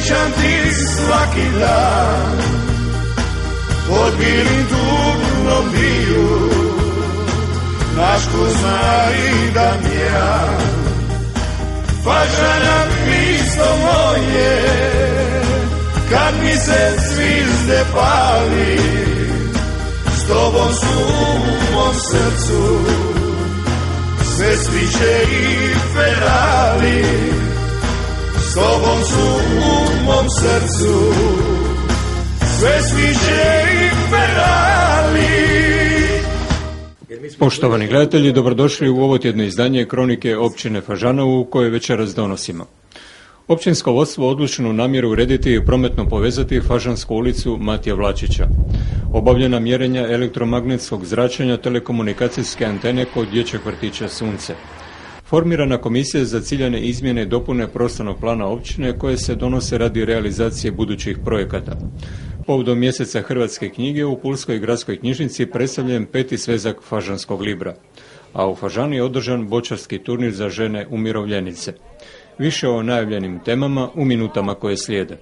Pričam ti svaki dan, pod bilim dugnom biju, naš Kuzma i Damjan. Fažana pisto moje, kad mi se zvizde pali, s tobom su u mom srcu sve sviće i Ferali. S tobom su u mom srcu sve sviće i Ferali. Poštovani gledatelji, dobrodošli u ovo tjedno izdanje Kronike općine Fažanovu koje večeras donosimo. Općinsko vodstvo odlučeno namjeru urediti i prometno povezati Fažansku ulicu Matija Vlačića. Obavljena mjerenja elektromagnetskog zračenja telekomunikacijske antene kod dječjeg vrtića Sunce. Formirana komisija za ciljane izmjene i dopune prostornog plana općine koje se donose radi realizacije budućih projekata. Povodom mjeseca Hrvatske knjige u Pulskoj gradskoj knjižnici predstavljen 5. svezak Fažanskog libra, a u Fažani je održan boćarski turnir za žene umirovljenice. Više o najavljenim temama u minutama koje slijede.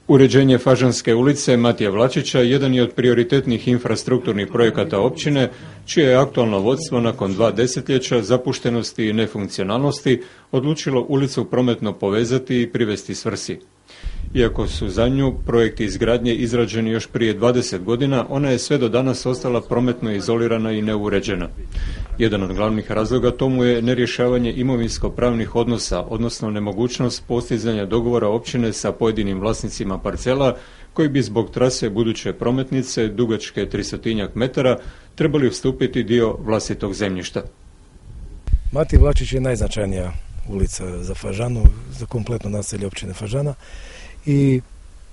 Uređenje Fažanske ulice Matija Vlačića jedan je od prioritetnih infrastrukturnih projekata općine, čije je aktualno vodstvo nakon 2 desetljeća zapuštenosti i nefunkcionalnosti odlučilo ulicu prometno povezati i privesti svrsi. Iako su za nju projekti izgradnje izrađeni još prije 20 godina, ona je sve do danas ostala prometno izolirana i neuređena. Jedan od glavnih razloga tomu je nerješavanje imovinsko-pravnih odnosa, odnosno nemogućnost postizanja dogovora općine sa pojedinim vlasnicima parcela, koji bi zbog trase buduće prometnice, dugačke 300 metara, trebali ustupiti dio vlastitog zemljišta. Matija Vlačić je najznačajnija ulica za Fažanu, za kompletno naselje općine Fažana i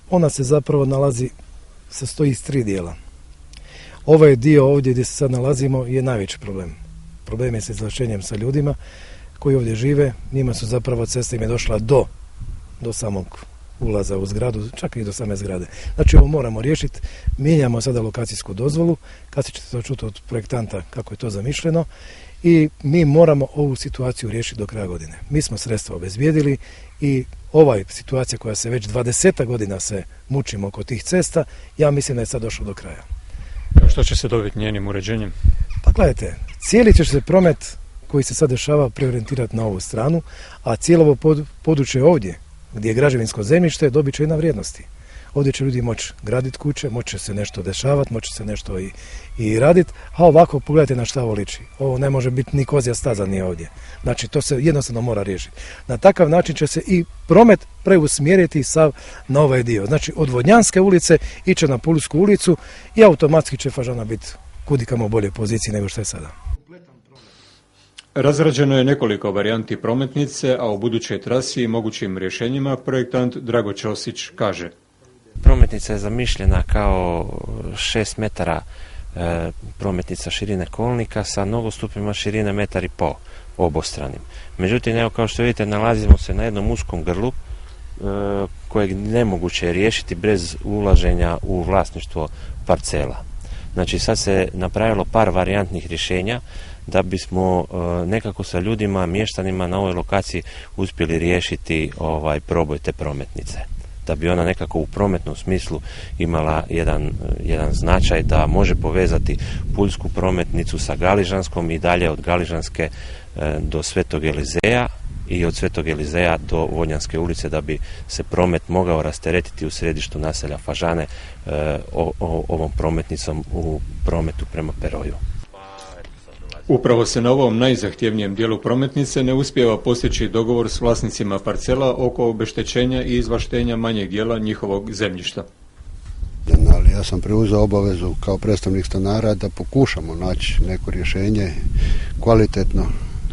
ona se zapravo sastoji iz 3 dijela. Ovaj dio ovdje gdje se sad nalazimo je najveći problem. Problem je sa izvlačenjem sa ljudima koji ovdje žive, njima su zapravo cesta im je došla do samog ulaza u zgradu, čak i do same zgrade. Znači ovo moramo riješiti, mijenjamo sada lokacijsku dozvolu, kad ćete to čuti od projektanta kako je to zamišljeno i mi moramo ovu situaciju riješiti do kraja godine. Mi smo sredstva obezbijedili i ova situacija koja se već 20 godina se mučimo oko tih cesta, ja mislim da je sad došlo do kraja. Što će se dobiti njenim uređenjem? Pa gledajte, cijeli će se promet koji se sad dešava preorijentirati na ovu stranu, a cijelo ovo područje ovdje, gdje je građevinsko zemljište, dobit će i na vrijednosti. Ovdje će ljudi moći graditi kuće, moći će se nešto dešavati, moći će se nešto i raditi, a ovako pogledajte na šta ovo liči. Ovo ne može biti ni kozja staza ni ovdje. Znači to se jednostavno mora riješiti. Na takav način će se i promet preusmjeriti sav na ovaj dio. Znači od Vodnjanske ulice iće na Pulsku ulicu i automatski će Fažana biti kudikamo bolje poziciji nego što je sada. Razrađeno je nekoliko varijanti prometnice, a o budućoj trasi i mogućim rješenjima projektant Drago Ćosić kaže: Prometnica je zamišljena kao 6 metara prometnica širine kolnika sa nogostupima širine 1,5 m obostranim. Međutim, evo kao što vidite, nalazimo se na jednom uskom grlu kojeg nemoguće je riješiti bez ulaženja u vlasništvo parcela. Znači sad se napravilo par varijantnih rješenja da bismo nekako sa ljudima, mještanima na ovoj lokaciji uspjeli riješiti proboj te prometnice. Da bi ona nekako u prometnom smislu imala jedan značaj da može povezati Puljsku prometnicu sa Galižanskom i dalje od Galižanske do Svetog Elizeja i od Svetog Elizeja do Vodnjanske ulice, da bi se promet mogao rasteretiti u središtu naselja Fažane ovom prometnicom u prometu prema Peroju. Upravo se na ovom najzahtjevnijem dijelu prometnice ne uspijeva postići dogovor s vlasnicima parcela oko obeštećenja i izvlaštenja manjeg dijela njihovog zemljišta. Ali ja sam preuzeo obavezu kao predstavnik stanara da pokušamo naći neko rješenje kvalitetno,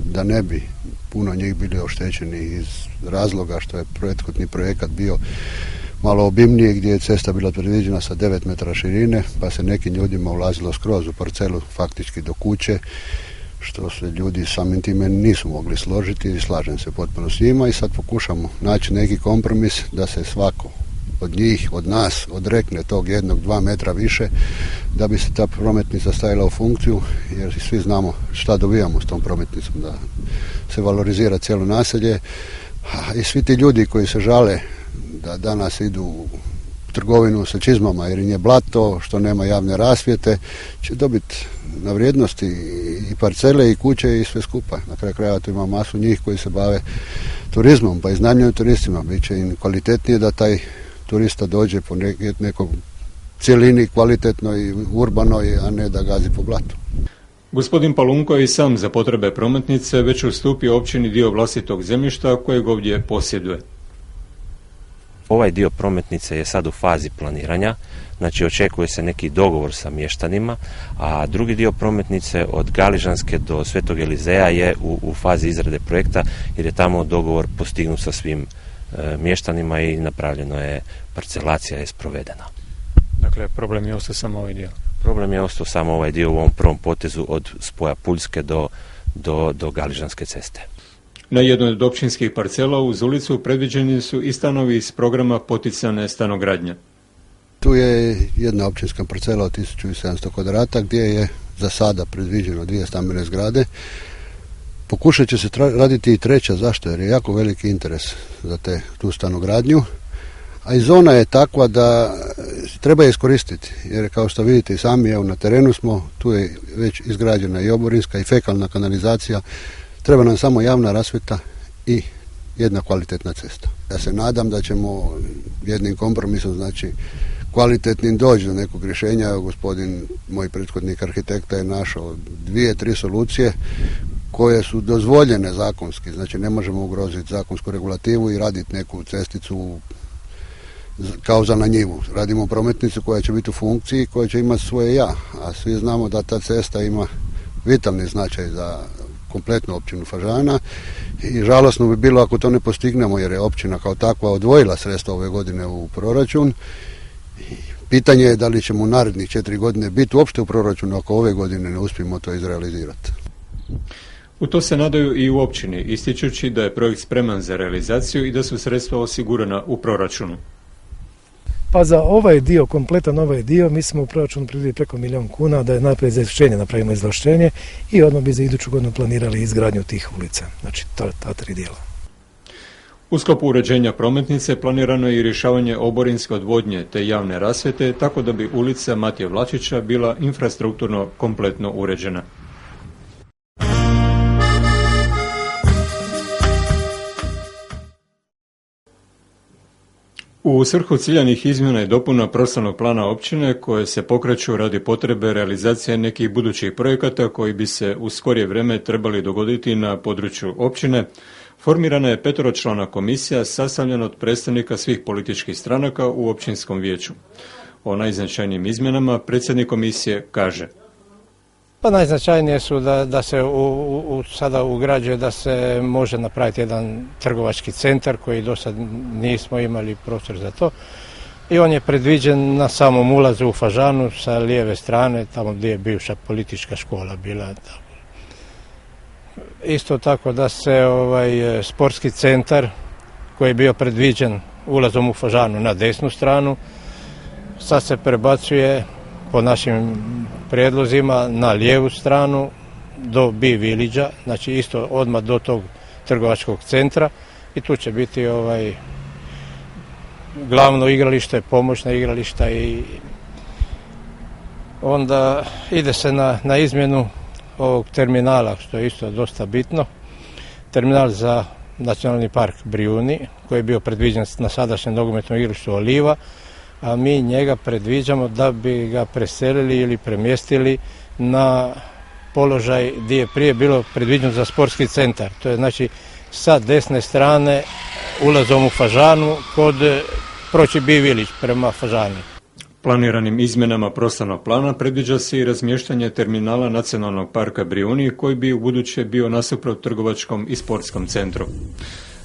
da ne bi puno njih bili oštećeni iz razloga što je prethodni projekat bio malo obimnije, gdje je cesta bila predviđena sa 9 metara širine, pa se nekim ljudima ulazilo skroz u parcelu, faktički do kuće, što se ljudi samim time nisu mogli složiti i slažem se potpuno s njima i sad pokušamo naći neki kompromis da se svako od njih, od nas, odrekne tog 1-2 metra više da bi se ta prometnica stavila u funkciju, jer svi znamo šta dobijamo s tom prometnicom, da se valorizira cijelo naselje. I svi ti ljudi koji se žale da danas idu u trgovinu sa čizmama jer im je blato, što nema javne rasvjete, će dobiti na vrijednosti i parcele i kuće i sve skupa. Na kraju krajeva tu ima masu njih koji se bave turizmom, pa iznajmljuju turistima. Biće im kvalitetnije da taj turista dođe po nekoj cjelini kvalitetnoj i urbanoj, a ne da gazi po blatu. Gospodin Palunko je i sam za potrebe prometnice već ustupio općini dio vlastitog zemljišta kojeg ovdje posjeduje. Ovaj dio prometnice je sad u fazi planiranja, znači očekuje se neki dogovor sa mještanima, a drugi dio prometnice od Galižanske do Svetog Elizeja je u fazi izrade projekta, jer je tamo dogovor postignut sa svim mještanima i napravljeno je, parcelacija je sprovedena. Dakle, problem je ostao samo ovaj dio. Problem je ostao samo ovaj dio u ovom prvom potezu od spoja Puljske do Galižanske ceste. Na jednoj od općinskih parcela uz ulicu predviđeni su i stanovi iz programa poticane stanogradnje. Tu je jedna općinska parcela od 1700 kvadrata gdje je za sada predviđeno 2 stambene zgrade. Pokušat će se raditi i treća, zašto? Jer je jako veliki interes za tu stanogradnju. A i zona je takva da treba je iskoristiti, jer kao što vidite i sami, evo na terenu smo, tu je već izgrađena i oborinska i fekalna kanalizacija, treba nam samo javna rasvjeta i jedna kvalitetna cesta. Ja se nadam da ćemo jednim kompromisom, znači kvalitetnim, doći do nekog rješenja. Evo, gospodin, moj prethodnik arhitekta, je našao 2-3 solucije koje su dozvoljene zakonski, znači ne možemo ugroziti zakonsku regulativu i raditi neku cesticu kao za na njivu. Radimo prometnicu koja će biti u funkciji, koja će imati svoje ja, a svi znamo da ta cesta ima vitalni značaj za kompletnu općinu Fažana i žalosno bi bilo ako to ne postignemo, jer je općina kao takva odvojila sredstva ove godine u proračun. Pitanje je da li ćemo u narednih 4 godine biti uopšte u proračunu ako ove godine ne uspijemo to izrealizirati. U to se nadaju i u općini, ističući da je projekt spreman za realizaciju i da su sredstva osigurana u proračunu. Pa za ovaj dio, kompletan ovaj dio, mi smo u proračunu predvidjeli preko 1 milijun kuna da je najprije za izvršenje napravimo izvlaštenje i odmah bi za iduću godinu planirali izgradnju tih ulica, znači ta 3 dijela. U sklopu uređenja prometnice planirano je i rješavanje oborinske odvodnje te javne rasvjete, tako da bi ulica Matije Vlačića bila infrastrukturno kompletno uređena. U svrhu ciljanih izmjena i dopuna prostornog plana općine koje se pokreću radi potrebe realizacije nekih budućih projekata koji bi se u skorije vrijeme trebali dogoditi na području općine, formirana je 5-člana komisija sastavljena od predstavnika svih političkih stranaka u općinskom vijeću. O najznačajnijim izmjenama predsjednik komisije kaže: Pa najznačajnije su da se sada ugrađuje da se može napraviti jedan trgovački centar koji do sad nismo imali prostor za to. I on je predviđen na samom ulazu u Fažanu sa lijeve strane, tamo gdje je bivša politička škola bila. Isto tako da se sportski centar koji je bio predviđen ulazom u Fažanu na desnu stranu, sad se prebacuje po našim prijedlozima na lijevu stranu do B-Village-a, znači isto odmah do tog trgovačkog centra i tu će biti glavno igralište, pomoćna igrališta i onda ide se na izmjenu ovog terminala, što je isto dosta bitno. Terminal za Nacionalni park Brijuni koji je bio predviđen na sadašnjem nogometnom igralištu Oliva, a mi njega predviđamo da bi ga preselili ili premjestili na položaj gdje je prije bilo predviđeno za sportski centar. To je znači sa desne strane ulazom u Fažanu kod proći B-Village prema Fažani. Planiranim izmjenama prostornog plana predviđa se i razmještanje terminala Nacionalnog parka Brijuni koji bi u buduće bio nasuprot trgovačkom i sportskom centru.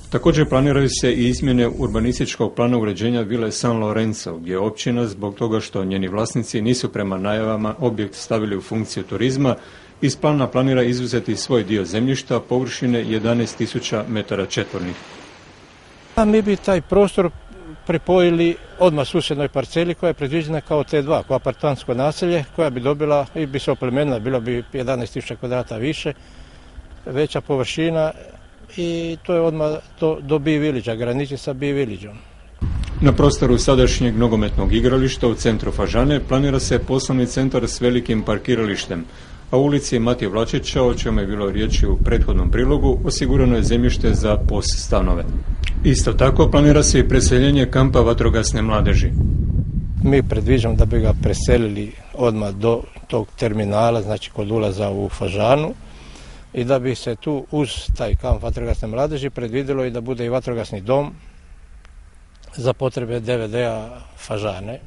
Također planiraju se i izmjene urbanističkog plana uređenja vile San Lorenzo, gdje općina zbog toga što njeni vlasnici nisu prema najavama objekt stavili u funkciju turizma, iz plana planira izuzeti svoj dio zemljišta površine 11.000 metara četvornih. Mi bi taj prostor pripojili odmah susjednoj parceli koja je predviđena kao T2, kao apartmansko naselje, koja bi dobila i bi se oplemenila, bilo bi 11.000 kvadrata više, veća površina i to je odmah do Bee Village-a, graniči sa Bee Village-om. Na prostoru sadašnjeg nogometnog igrališta u centru Fažane planira se poslovni centar s velikim parkiralištem, a u ulici Matije Vlačića, o čemu je bilo riječi u prethodnom prilogu, osigurano je zemljište za POS stanove. Isto tako planira se i preseljenje kampa vatrogasne mladeži. Mi predviđamo da bi ga preselili odmah do tog terminala, znači kod ulaza u Fažanu, i da bi se tu uz taj kamp vatrogasne mladeži predvidjelo i da bude i vatrogasni dom za potrebe DVD-a Fažane.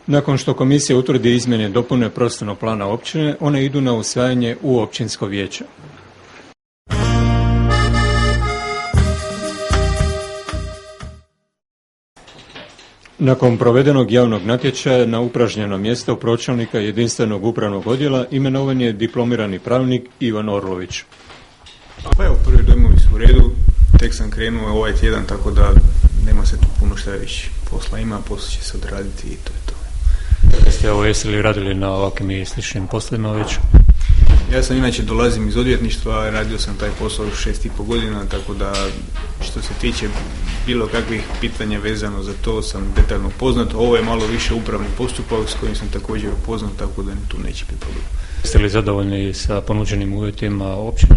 Nakon što komisija utvrdi izmjene i dopune prostornog plana općine, one idu na usvajanje u općinsko vijeće. Nakon provedenog javnog natječaja na upražnjeno mjesto pročelnika jedinstvenog upravnog odjela imenovan je diplomirani pravnik Ivan Orlović. Pa evo, prvi dojmovi su u redu, tek sam krenuo ovaj tjedan, tako da nema se tu puno šta reći. Posla ima, posao će se odraditi i to je to. Jeste li radili na ovakvim i sličnim poslovima već? Ja sam inače dolazim iz odvjetništva, radio sam taj posao 6,5 godina, tako da što se tiče bilo kakvih pitanja vezano za to sam detaljno poznat. Ovo je malo više upravni postupak s kojim sam također poznat, tako da tu neće biti problem. Jeste li zadovoljni sa ponuđenim uvjetima općine?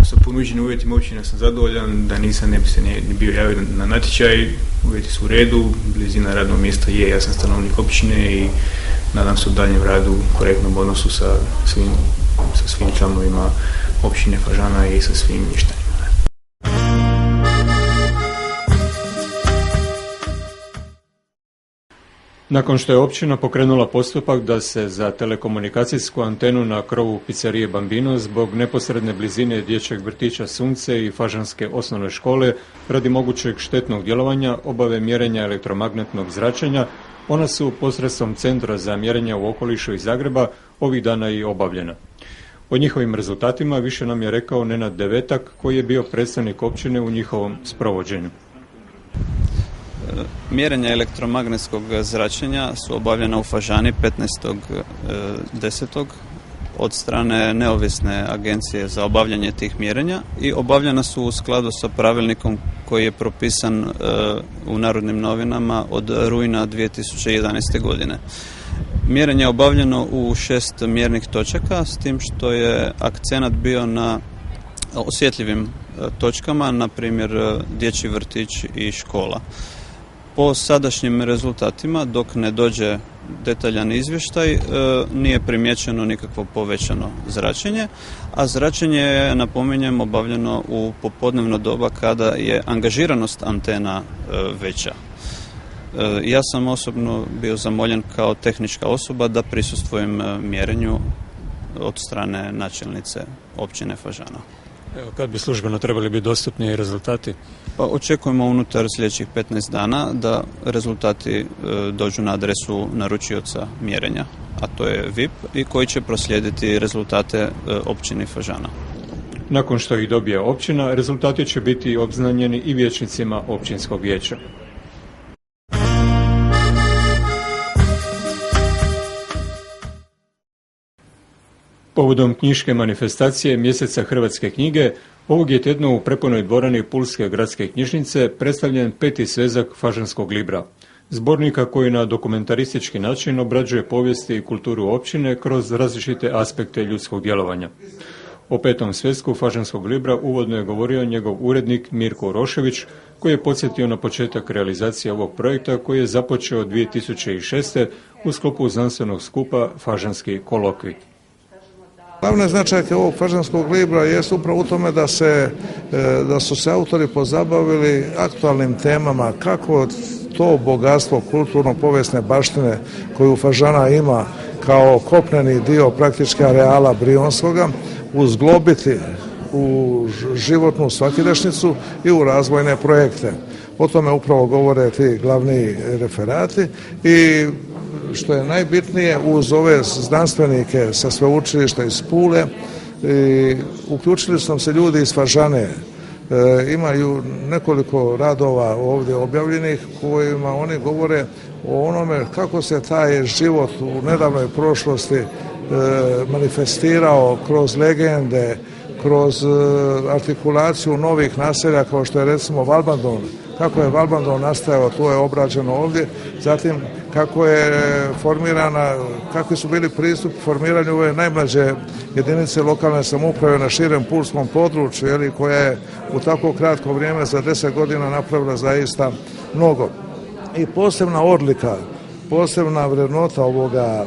Sa ponuđenim uvjetima općine sam zadovoljan, da nisam ne bi se ni bio javio na natječaj, uvjeti su u redu, blizina radnog mjesta je, ja sam stanovnik općine i nadam se u daljem radu, korektnom odnosu sa svim članovima općine Fažana i sa svim mještanima. Nakon što je općina pokrenula postupak da se za telekomunikacijsku antenu na krovu pizzerije Bambino zbog neposredne blizine dječjeg vrtića Sunce i Fažanske osnovne škole radi mogućeg štetnog djelovanja obave mjerenja elektromagnetnog zračenja, ona su posredstvom Centra za mjerenja u okolišu iz Zagreba ovih dana i obavljena. O njihovim rezultatima više nam je rekao Nenad Devetak, koji je bio predstavnik općine u njihovom sprovođenju. Mjerenja elektromagnetskog zračenja su obavljena u Fažani 15.10. od strane neovisne agencije za obavljanje tih mjerenja i obavljena su u skladu sa pravilnikom koji je propisan u Narodnim novinama od rujna 2011. godine. Mjerenje je obavljeno u 6 mjernih točaka, s tim što je akcenat bio na osjetljivim točkama, na primjer dječji vrtić i škola. Po sadašnjim rezultatima, dok ne dođe detaljan izvještaj, nije primijećeno nikakvo povećano zračenje, a zračenje je, napominjem, obavljeno u popodnevno doba kada je angažiranost antena veća. Ja sam osobno bio zamoljen kao tehnička osoba da prisustvujem mjerenju od strane načelnice općine Fažana. Evo, kad bi službeno trebali biti dostupni rezultati? Pa očekujemo unutar sljedećih 15 dana da rezultati dođu na adresu naručioca mjerenja, a to je VIP, i koji će proslijediti rezultate općini Fažana. Nakon što ih dobije općina, rezultati će biti obznanjeni i vijećnicima općinskog vijeća. Povodom knjiške manifestacije Mjeseca hrvatske knjige, ovog je tjedna u prepunoj dvorani Pulske gradske knjižnice predstavljen 5. svezak Fažanskog libra, zbornika koji na dokumentaristički način obrađuje povijesti i kulturu općine kroz različite aspekte ljudskog djelovanja. O 5. svezku Fažanskog libra uvodno je govorio njegov urednik Mirko Urošević, koji je podsjetio na početak realizacije ovog projekta koji je započeo 2006. u sklopu znanstvenog skupa Fažanski kolokvij. Glavne značajke ovog Fažanskog libra jest upravo u tome da su se autori pozabavili aktualnim temama, kako to bogatstvo kulturno-povijesne baštine koju Fažana ima kao kopneni dio praktički areala Brijunskoga uzglobiti u životnu svakidašnjicu i u razvojne projekte. O tome upravo govore ti glavni referati i što je najbitnije, uz ove znanstvenike sa sveučilišta iz Pule uključili su nam se ljudi iz Fažane, Imaju nekoliko radova ovdje objavljenih kojima oni govore o onome kako se taj život u nedavnoj prošlosti manifestirao kroz legende, kroz artikulaciju novih naselja kao što je recimo Valbandon. Kako je Valbandon nastajao, to je obrađeno ovdje. Zatim kako je formirana, kakvi su bili pristup formiranju ove najmlađe jedinice lokalne samouprave na širem pulskom području, koja je u tako kratko vrijeme za 10 godina napravila zaista mnogo. I posebna odlika, posebna vrednota ovoga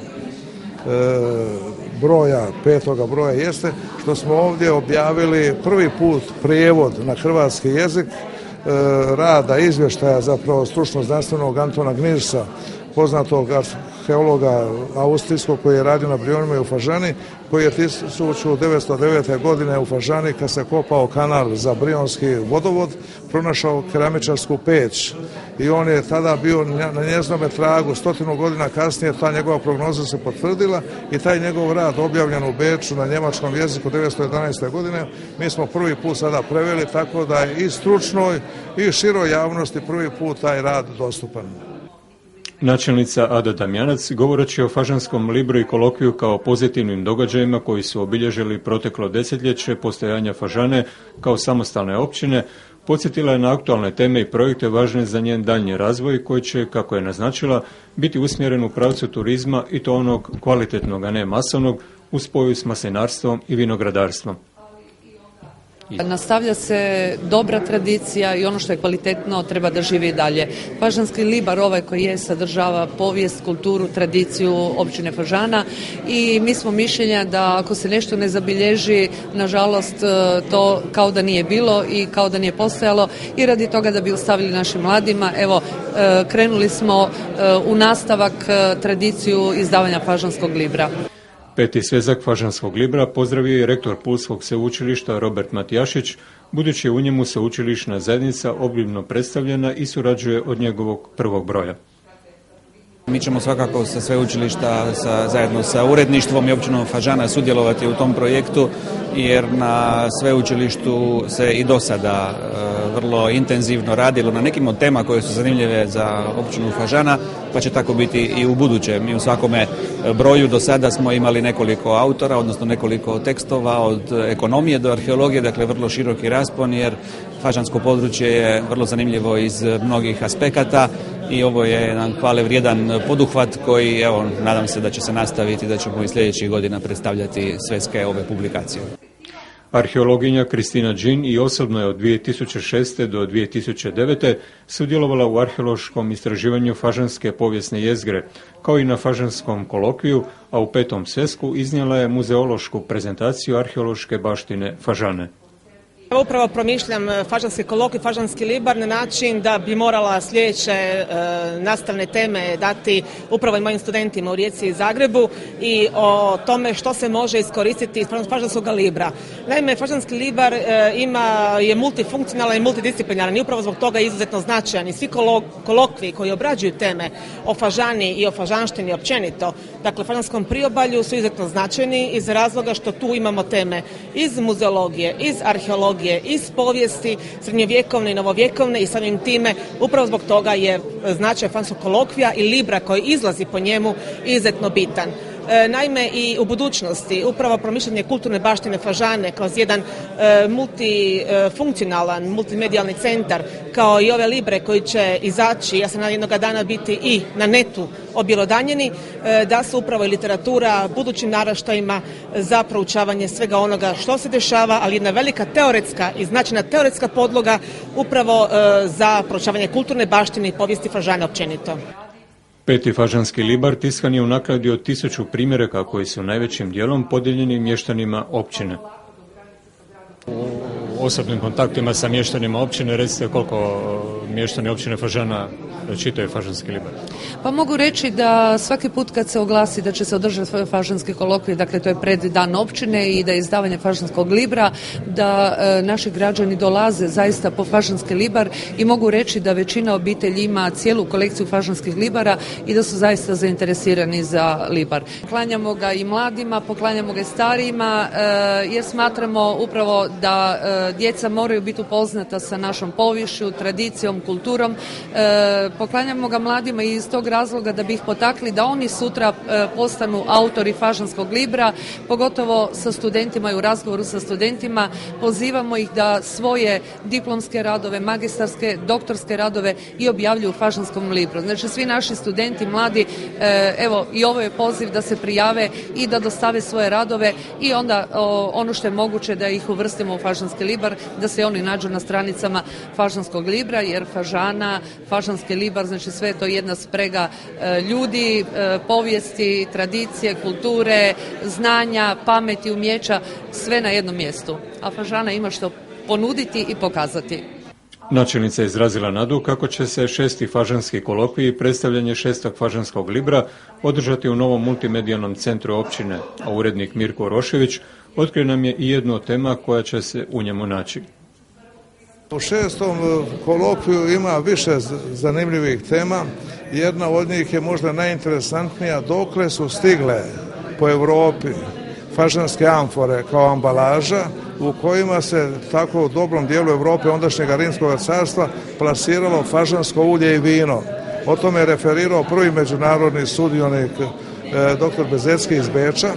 broja, 5. broja jeste što smo ovdje objavili prvi put prijevod na hrvatski jezik rada, izvještaja zapravo stručno-znanstvenog Antona Gnirsa, poznatog arheologa austrijskog koji je radio na Brijunima i u Fažani, koji je 1909. godine u Fažani, kad se kopao kanal za Brijunski vodovod, pronašao keramičarsku peć i on je tada bio na njeznome tragu. 100 godina kasnije ta njegova prognoza se potvrdila i taj njegov rad objavljen u Beču na njemačkom jeziku 1911. godine mi smo prvi put sada preveli, tako da je i stručnoj i široj javnosti prvi put taj rad dostupan. Načelnica Ada Damjanac, govoreći o fažanskom libru i kolokviju kao pozitivnim događajima koji su obilježili proteklo desetljeće postojanja Fažane kao samostalne općine, podsjetila je na aktualne teme i projekte važne za njen daljnji razvoj koji će, kako je naznačila, biti usmjeren u pravcu turizma i to onog kvalitetnog, a ne masovnog, u spoju s maslinarstvom i vinogradarstvom. Nastavlja se dobra tradicija i ono što je kvalitetno treba da živi dalje. Fažanski libar ovaj koji je sadržava povijest, kulturu, tradiciju općine Fažana i mi smo mišljenja da ako se nešto ne zabilježi, nažalost to kao da nije bilo i kao da nije postojalo i radi toga da bi ostavili našim mladima. Evo, krenuli smo u nastavak tradiciju izdavanja fažanskog libra. Peti svezak fažanskog libra pozdravio je rektor Pulskog sveučilišta Robert Matijašić, budući je u njemu sveučilišna zajednica obimno predstavljena i surađuje od njegovog prvog broja. Mi ćemo svakako sa sveučilišta zajedno sa uredništvom i općinom Fažana sudjelovati u tom projektu, jer na sveučilištu se i do sada vrlo intenzivno radilo na nekim od tema koje su zanimljive za općinu Fažana, pa će tako biti i u buduće. Mi u svakome broju do sada smo imali nekoliko autora, odnosno nekoliko tekstova od ekonomije do arheologije, dakle vrlo široki raspon, jer fažansko područje je vrlo zanimljivo iz mnogih aspekata i ovo je jedan hvale vrijedan poduhvat koji, evo, nadam se da će se nastaviti, da ćemo i sljedećih godina predstavljati svetske ove publikacije. Arheologinja Kristina Đin i osobno je od 2006. do 2009. sudjelovala u arheološkom istraživanju fažanske povijesne jezgre, kao i na fažanskom kolokviju, a u petom svesku iznijela je muzeološku prezentaciju arheološke baštine Fažane. Upravo promišljam fažanski kolokvij, fažanski libar na način da bi morala sljedeće nastavne teme dati upravo i mojim studentima u Rijeci i Zagrebu i o tome što se može iskoristiti iz fažanskog libra. Naime, fažanski libar je multifunkcionalan i multidisciplinaran i upravo zbog toga je izuzetno značajan i svi kolokviji koji obrađuju teme o Fažani i o fažanštini općenito, dakle fažanskom priobalju, su izuzetno značajni iz razloga što tu imamo teme iz muzeologije, iz arheologije, iz povijesti srednjovjekovne i novovjekovne i samim time upravo zbog toga je značaj fažanskog kolokvija i libra koji izlazi po njemu izuzetno bitan. Naime, i u budućnosti upravo promišljanje kulturne baštine Fažane kroz jedan multifunkcionalan, multimedijalni centar, kao i ove libre koji će izaći, ja sam nadam jednoga dana biti i na netu objelodanjeni, da su upravo i literatura budućim naraštajima za proučavanje svega onoga što se dešava, ali jedna velika teoretska i značajna teoretska podloga upravo za proučavanje kulturne baštine i povijesti Fažane općenito. Peti fažanski libar tiskan je u nakladi od 1000 primjeraka koji su najvećim dijelom podijeljeni mještanima općine. U osobnim kontaktima sa mještanima općine recite koliko mještani općine Fažana čitaju Fažanski libar? Pa mogu reći da svaki put kad se oglasi da će se održati svoj fažanski kolokvij, dakle to je pred dan općine i da je izdavanje fažanskog libra, da naši građani dolaze zaista po fažanski libar i mogu reći da većina obitelji ima cijelu kolekciju fažanskih libara i da su zaista zainteresirani za libar. Poklanjamo ga i mladima, poklanjamo ga i starijima jer smatramo upravo da djeca moraju biti upoznata sa našom poviješću, tradicijom, kulturom. Poklanjamo ga mladima i iz tog razloga da bi ih potakli da oni sutra postanu autori fažanskog libra, pogotovo sa studentima i u razgovoru sa studentima pozivamo ih da svoje diplomske radove, magistarske, doktorske radove i objavljuju u fažanskom libru. Znači svi naši studenti, mladi, evo i ovo je poziv da se prijave i da dostave svoje radove i onda ono što je moguće da ih uvrstimo u fažanski libar, da se oni nađu na stranicama fažanskog libra, jer Fažana, fažanski libar, znači sve je to jedna sprega ljudi, povijesti, tradicije, kulture, znanja, pameti, umjeća, sve na jednom mjestu. A Fažana ima što ponuditi i pokazati. Načelnica je izrazila nadu kako će se 6. fažanski kolokvij i predstavljanje 6. fažanskog libra održati u novom multimedijalnom centru općine, a urednik Mirko Rošević otkrio nam je i jednu od tema koja će se u njemu naći. U 6. kolokviju ima više zanimljivih tema. Jedna od njih je možda najinteresantnija, dokle su stigle po Europi fažanske amfore kao ambalaža u kojima se tako u dobrom dijelu Europe ondašnjega Rimskog carstva plasiralo fažansko ulje i vino. O tome je referirao prvi međunarodni sudionik dr. Bezecki iz Beča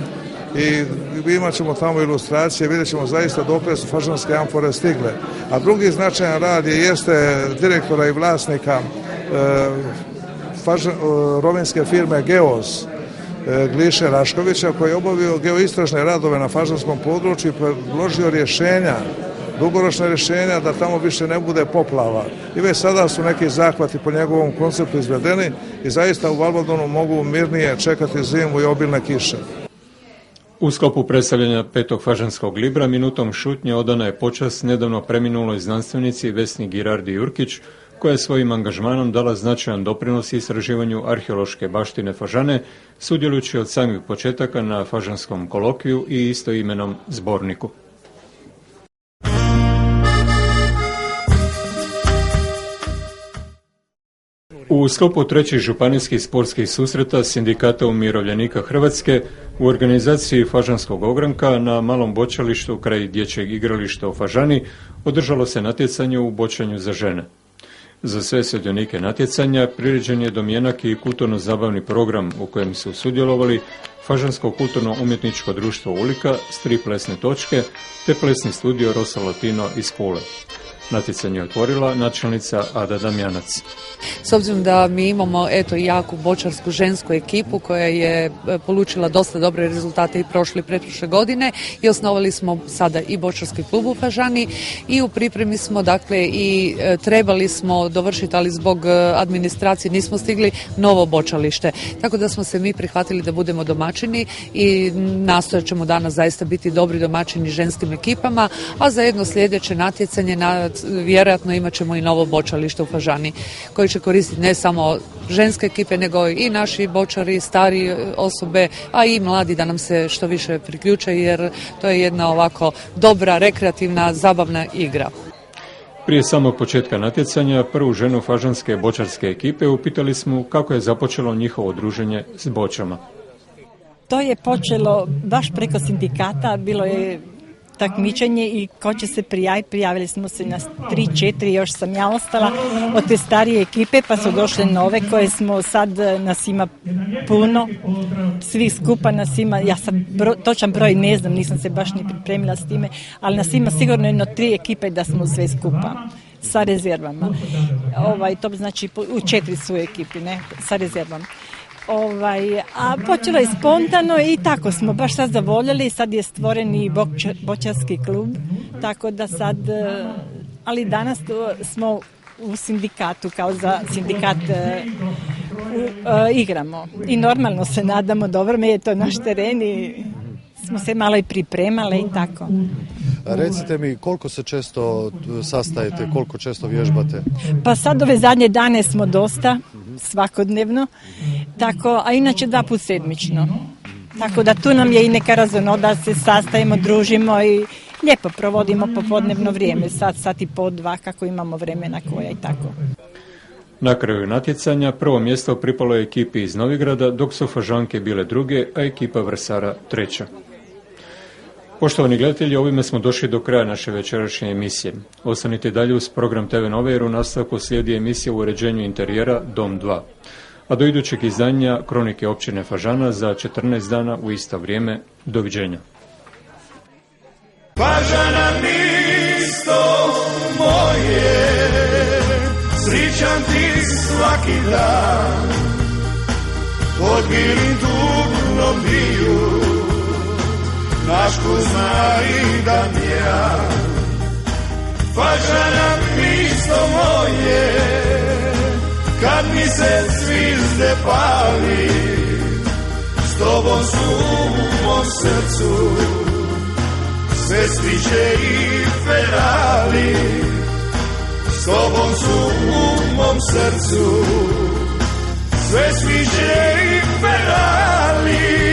i imat ćemo tamo ilustracije, vidjet ćemo zaista dokle su fažanske amfore stigle. A drugi značajan rad jeste direktora i vlasnika rovinjske firme Geos, Gliše Raškovića, koji je obavio geoistražne radove na fažanskom području i predložio rješenja, dugoročna rješenja da tamo više ne bude poplava. I već sada su neki zahvati po njegovom konceptu izvedeni i zaista u Valbodonu mogu mirnije čekati zimu i obilne kiše. U sklopu predstavljanja 5. fažanskog libra minutom šutnje odana je počast nedavno preminuloj znanstvenici Vesni Girardi Jurkić, koja je svojim angažmanom dala značajan doprinos istraživanju arheološke baštine Fažane, sudjelujući od samih početaka na fažanskom kolokviju i istoimenom zborniku. U sklopu 3. županijskih sportskih susreta Sindikata umirovljenika Hrvatske u organizaciji Fažanskog ogranka na malom bočalištu kraj dječjeg igrališta u Fažani održalo se natjecanje u bočanju za žene. Za sve sudionike natjecanja priređen je domjenak i kulturno-zabavni program u kojem su sudjelovali Fažansko kulturno-umjetničko društvo Ulika, 3 plesne točke te plesni studio Rosa Latino iz Pule. Natjecanje je otvorila načelnica Ada Damjanac. S obzirom da mi imamo jaku bočarsku žensku ekipu koja je polučila dosta dobre rezultate i prošle i pretprošle godine i osnovali smo sada i bočarski klub u Fažani i u pripremi smo i trebali smo dovršiti, ali zbog administracije nismo stigli, novo bočalište. Tako da smo se mi prihvatili da budemo domaćini i nastojat ćemo danas zaista biti dobri domaćini ženskim ekipama, a za jedno sljedeće natjecanje vjerojatno imat ćemo i novo bočalište u Fažani koji će koristiti ne samo ženske ekipe, nego i naši bočari, stari osobe, a i mladi da nam se što više priključe, jer to je jedna ovako dobra, rekreativna, zabavna igra. Prije samog početka natjecanja, prvu ženu fažanske bočarske ekipe upitali smo kako je započelo njihovo druženje s bočama. To je počelo baš preko sindikata, bilo je takmičenje i ko će se prijaviti, prijavili smo se na 3-4, još sam ja ostala od te starije ekipe, pa su došle nove koje smo sad, nas ima puno, svi skupa nas ima, ja sam točan broj ne znam, nisam se baš ni pripremila s time, ali nas ima sigurno jedno 3 ekipe da smo sve skupa sa rezervama. To znači u 4 su ekipi, ne, sa rezervama. A počelo je spontano i tako smo baš sad zavoljeli, sad je stvoren i bočarski klub, tako da sad, ali danas smo u sindikatu, kao za sindikat igramo i normalno se nadamo, dobro mi je to naš teren i smo se malo i pripremali i tako. Recite mi koliko se često sastajete, koliko često vježbate? Pa sad ove zadnje dane smo dosta, svakodnevno, tako, a inače 2 puta sedmično. Tako da tu nam je i neka razonoda, se sastajemo, družimo i lijepo provodimo popodnevno vrijeme, sat i pol, 2 kako imamo vremena koja i tako. Na kraju natjecanja prvo mjesto pripalo je ekipi iz Novigrada, dok su Fažanke bile druge, a ekipa Vrsara treća. Poštovani gledatelji, ovime smo došli do kraja naše večerašnje emisije. Ostanite dalje uz program TV Nova jer u nastavku slijedi emisija u uređenju interijera Dom 2. A do idućeg izdanja Kronike općine Fažana za 14 dana u isto vrijeme. Doviđenja. Fažana misto moje, srićan ti svaki dan, pod bilim tugnom biju, naš Kuzma i Damjan. Fažana misto moje, kad mi se zvizde pali, s tobom su u mom srcu sve sviće i ferali, s tobom su u mom srcu sve sviće i ferali.